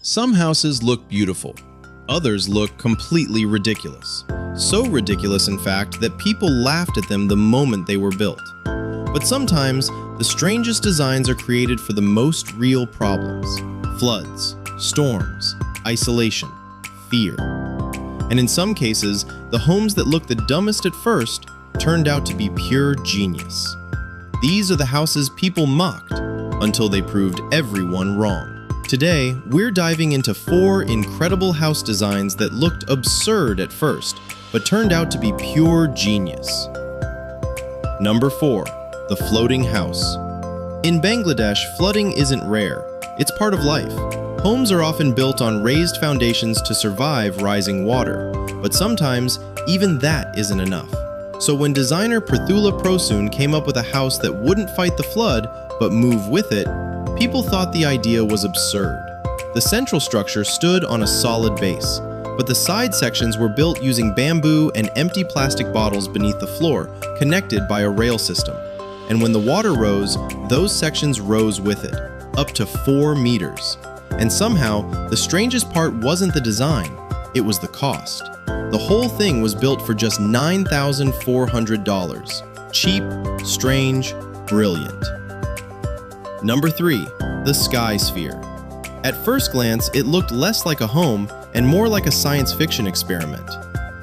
Some houses look beautiful. Others look completely ridiculous. So ridiculous, in fact, that people laughed at them the moment they were built. But sometimes, the strangest designs are created for the most real problems: floods, storms, isolation, fear. And in some cases, the homes that looked the dumbest at first turned out to be pure genius. These are the houses people mocked until they proved everyone wrong. Today, we're diving into 4 incredible house designs that looked absurd at first, but turned out to be pure genius. Number 4. The floating house. In Bangladesh, flooding isn't rare. It's part of life. Homes are often built on raised foundations to survive rising water, but sometimes even that isn't enough. So when designer Prathula Prosoon came up with a house that wouldn't fight the flood, but move with it, people thought the idea was absurd. The central structure stood on a solid base, but the side sections were built using bamboo and empty plastic bottles beneath the floor, connected by a rail system. And when the water rose, those sections rose with it, up to 4 meters. And somehow, the strangest part wasn't the design, it was the cost. The whole thing was built for just $9,400. Cheap, strange, brilliant. Number 3. The Sky Sphere. At first glance, it looked less like a home and more like a science fiction experiment.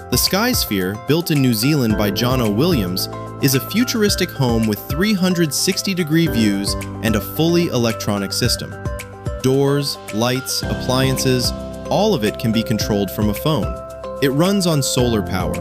The Sky Sphere, built in New Zealand by John O. Williams, is a futuristic home with 360-degree views and a fully electronic system. Doors, lights, appliances, all of it can be controlled from a phone. It runs on solar power.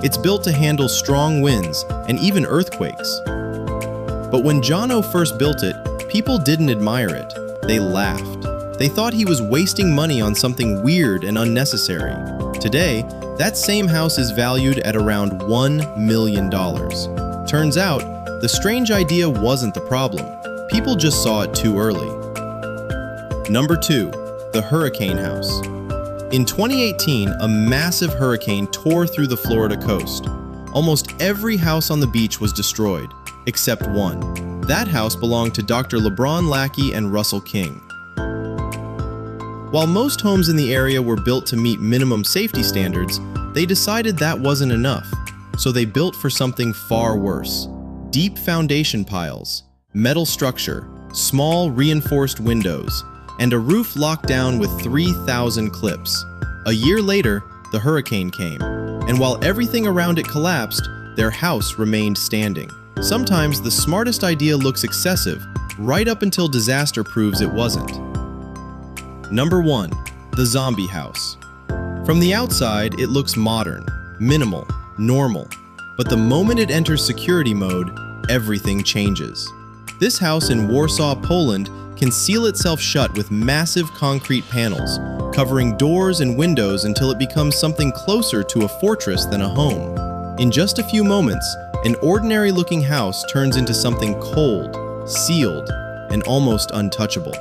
It's built to handle strong winds and even earthquakes. But when John O. first built it, people didn't admire it. They laughed. They thought he was wasting money on something weird and unnecessary. Today, that same house is valued at around $1 million. Turns out, the strange idea wasn't the problem. People just saw it too early. Number 2. The Hurricane House. In 2018, a massive hurricane tore through the Florida coast. Almost every house on the beach was destroyed, except one. That house belonged to Dr. LeBron Lackey and Russell King. While most homes in the area were built to meet minimum safety standards, they decided that wasn't enough, so they built for something far worse. Deep foundation piles, metal structure, small reinforced windows, and a roof locked down with 3,000 clips. A year later, the hurricane came, and while everything around it collapsed, their house remained standing. Sometimes the smartest idea looks excessive, right up until disaster proves it wasn't. Number 1. The Zombie House. From the outside, it looks modern, minimal, normal. But the moment it enters security mode, everything changes. This house in Warsaw, Poland, can seal itself shut with massive concrete panels, covering doors and windows until it becomes something closer to a fortress than a home. In just a few moments, an ordinary-looking house turns into something cold, sealed, and almost untouchable.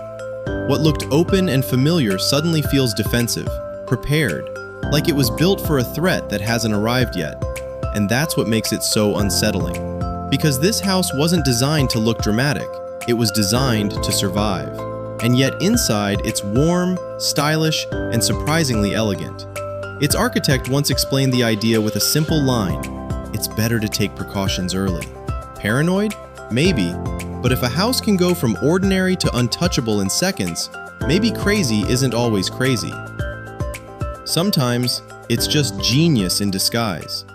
What looked open and familiar suddenly feels defensive, prepared, like it was built for a threat that hasn't arrived yet. And that's what makes it so unsettling. Because this house wasn't designed to look dramatic, it was designed to survive. And yet inside, it's warm, stylish, and surprisingly elegant. Its architect once explained the idea with a simple line: "It's better to take precautions early." Paranoid? Maybe. But if a house can go from ordinary to untouchable in seconds, maybe crazy isn't always crazy. Sometimes, it's just genius in disguise.